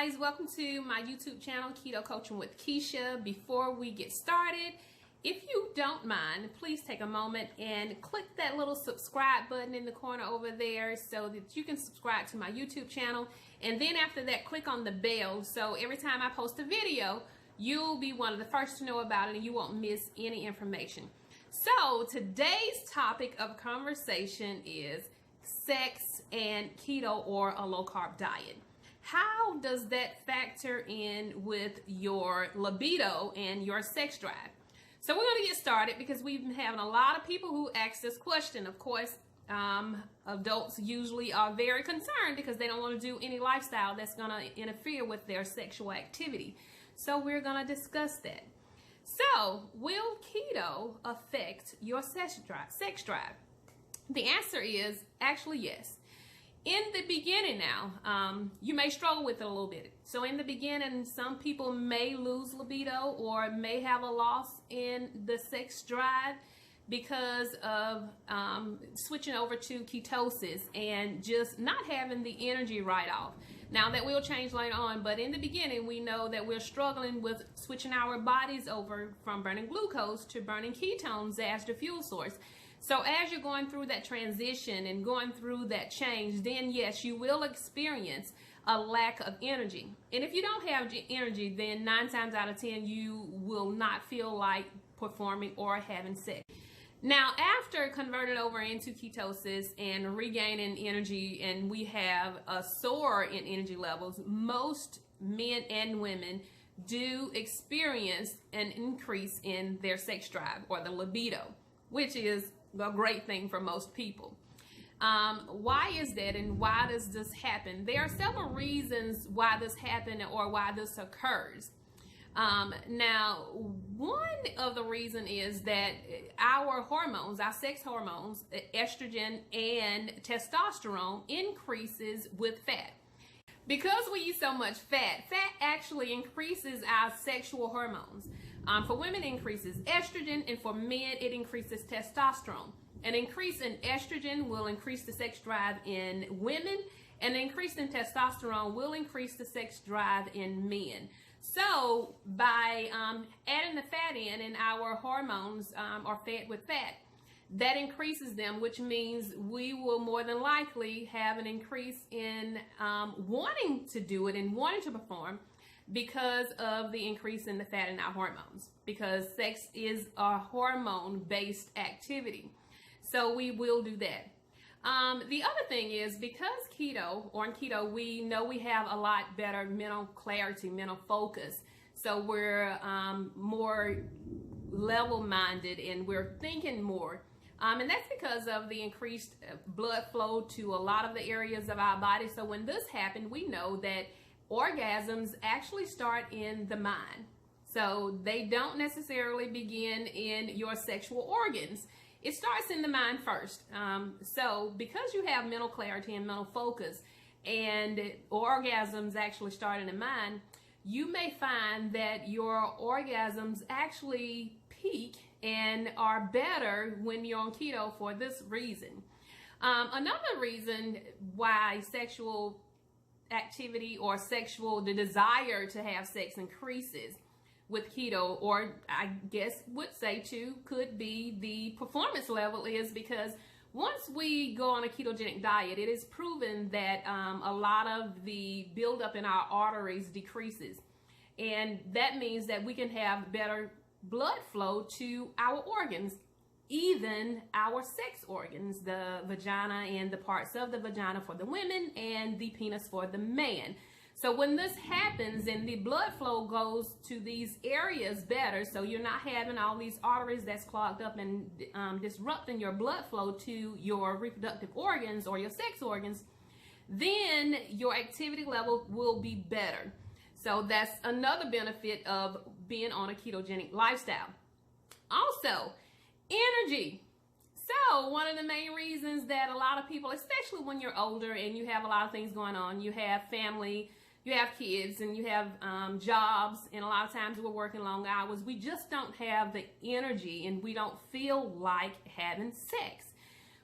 guys, welcome to my YouTube channel, Keto Coaching with Keisha. Before we get started, if you don't mind, please take a moment and click that little subscribe button in the corner over there so that you can subscribe to my YouTube channel. And then after that, click on the bell so every time I post a video, you'll be one of the first to know about it and you won't miss any information. So today's topic of conversation is sex and keto or a low-carb diet. How does that factor in with your libido and your sex drive? So we're going to get started because we've been having a lot of people who ask this question. Of course, adults usually are very concerned because they don't want to do any lifestyle that's going to interfere with their sexual activity. So we're going to discuss that. So, will keto affect your sex drive? The answer is actually yes. In the beginning now, you may struggle with it a little bit. So in the beginning, some people may lose libido or may have a loss in the sex drive because of switching over to ketosis and just not having the energy right off. Now that will change later on, but in the beginning, we know that we're struggling with switching our bodies over from burning glucose to burning ketones as the fuel source. So as you're going through that transition and going through that change, then yes, you will experience a lack of energy. And if you don't have energy, then 9 times out of 10, you will not feel like performing or having sex. Now, after converting over into ketosis and regaining energy, and we have a soar in energy levels, most men and women do experience an increase in their sex drive or the libido, which is a great thing for most people. Why is that and why does this happen? There are several reasons why this happens or why this occurs. Now, one of the reasons is that our hormones, our sex hormones, estrogen and testosterone increases with fat. Because we eat so much fat actually increases our sexual hormones. For women, it increases estrogen, and for men, it increases testosterone. An increase in estrogen will increase the sex drive in women, and an increase in testosterone will increase the sex drive in men. So, by adding the fat in and our hormones are fed with fat, that increases them, which means we will more than likely have an increase in wanting to do it and wanting to perform because of the increase in the fat in our hormones, because sex is a hormone-based activity. So we will do that. The other thing is because on keto, we know we have a lot better mental clarity, mental focus. So we're more level-minded and we're thinking more. And that's because of the increased blood flow to a lot of the areas of our body. So when this happened, we know that orgasms actually start in the mind. So they don't necessarily begin in your sexual organs. It starts in the mind first. So because you have mental clarity and mental focus and orgasms actually start in the mind, you may find that your orgasms actually peak and are better when you're on keto for this reason. Another reason why sexual activity or the desire to have sex increases with keto, or I guess would say too, could be the performance level, is because once we go on a ketogenic diet, it is proven that a lot of the buildup in our arteries decreases. And that means that we can have better blood flow to our organs, even our sex organs, the vagina and the parts of the vagina for the women and the penis for the man. So when this happens and the blood flow goes to these areas better, so you're not having all these arteries that's clogged up and disrupting your blood flow to your reproductive organs or your sex organs, then your activity level will be better. So that's another benefit of being on a ketogenic lifestyle. Also, energy. So one of the main reasons that a lot of people, especially when you're older and you have a lot of things going on, you have family, you have kids, and you have jobs, and a lot of times we're working long hours, we just don't have the energy and we don't feel like having sex.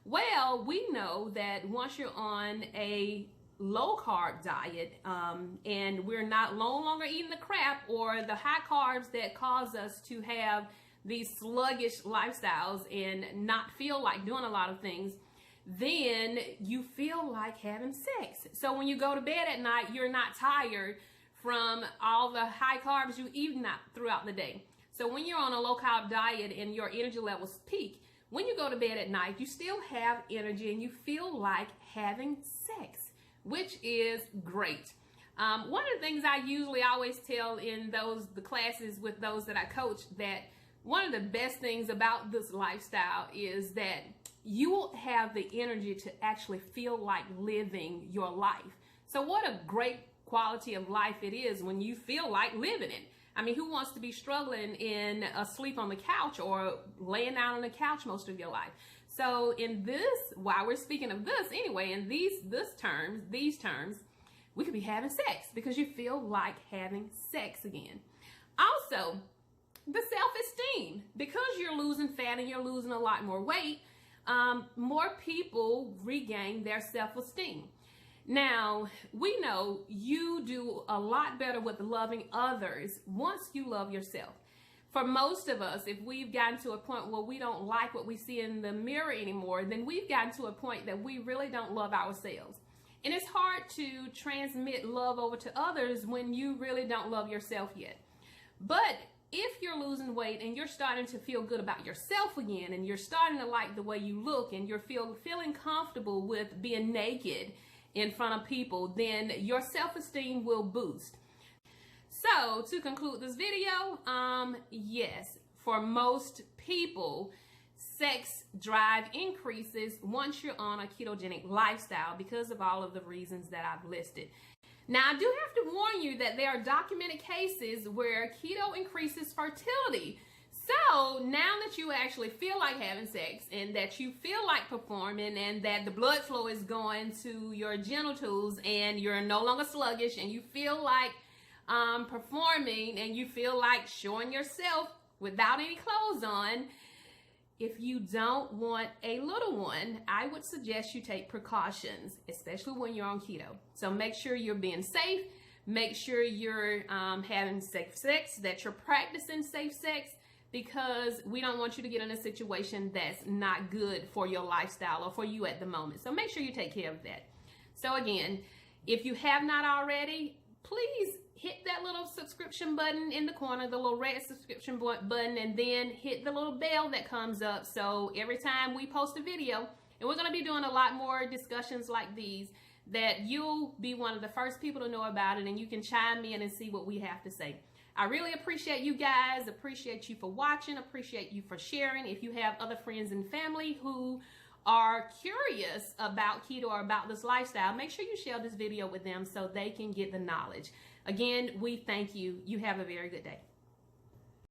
Well, we know that once you're on a low carb diet, and we're no longer eating the crap or the high carbs that cause us to have these sluggish lifestyles and not feel like doing a lot of things, then you feel like having sex. So when you go to bed at night, you're not tired from all the high carbs you eat throughout the day. So when you're on a low carb diet and your energy levels peak, when you go to bed at night, you still have energy and you feel like having sex, which is great. One of the things I usually always tell in the classes with those that I coach, that one of the best things about this lifestyle is that you will have the energy to actually feel like living your life. So what a great quality of life it is when you feel like living it. I mean, who wants to be struggling in asleep on the couch or laying down on the couch most of your life? So in this, while we're speaking of this anyway, in these terms, we could be having sex because you feel like having sex again. Also, the self-esteem, because you're losing fat and you're losing a lot more weight, more people regain their self-esteem. Now, we know you do a lot better with loving others once you love yourself. For most of us, if we've gotten to a point where we don't like what we see in the mirror anymore, then we've gotten to a point that we really don't love ourselves. And it's hard to transmit love over to others when you really don't love yourself yet. But if you're losing weight and you're starting to feel good about yourself again, and you're starting to like the way you look, and you're feeling comfortable with being naked in front of people, then your self-esteem will boost. So to conclude this video, yes, for most people, sex drive increases once you're on a ketogenic lifestyle because of all of the reasons that I've listed. Now, I do have to warn you that there are documented cases where keto increases fertility. So now that you actually feel like having sex and that you feel like performing and that the blood flow is going to your genitals and you're no longer sluggish and you feel like performing and you feel like showing yourself without any clothes on, if you don't want a little one, I would suggest you take precautions, especially when you're on keto. So make sure you're being safe, make sure you're having safe sex, that you're practicing safe sex, because we don't want you to get in a situation that's not good for your lifestyle or for you at the moment. So make sure you take care of that. So again, if you have not already, please hit that little subscription button in the corner, the little red subscription button, and then hit the little bell that comes up. So every time we post a video, and we're going to be doing a lot more discussions like these, that you'll be one of the first people to know about it, and you can chime in and see what we have to say. I really appreciate you guys, appreciate you for watching, appreciate you for sharing. If you have other friends and family who are curious about keto or about this lifestyle, make sure you share this video with them so they can get the knowledge. Again, we thank you. You have a very good day.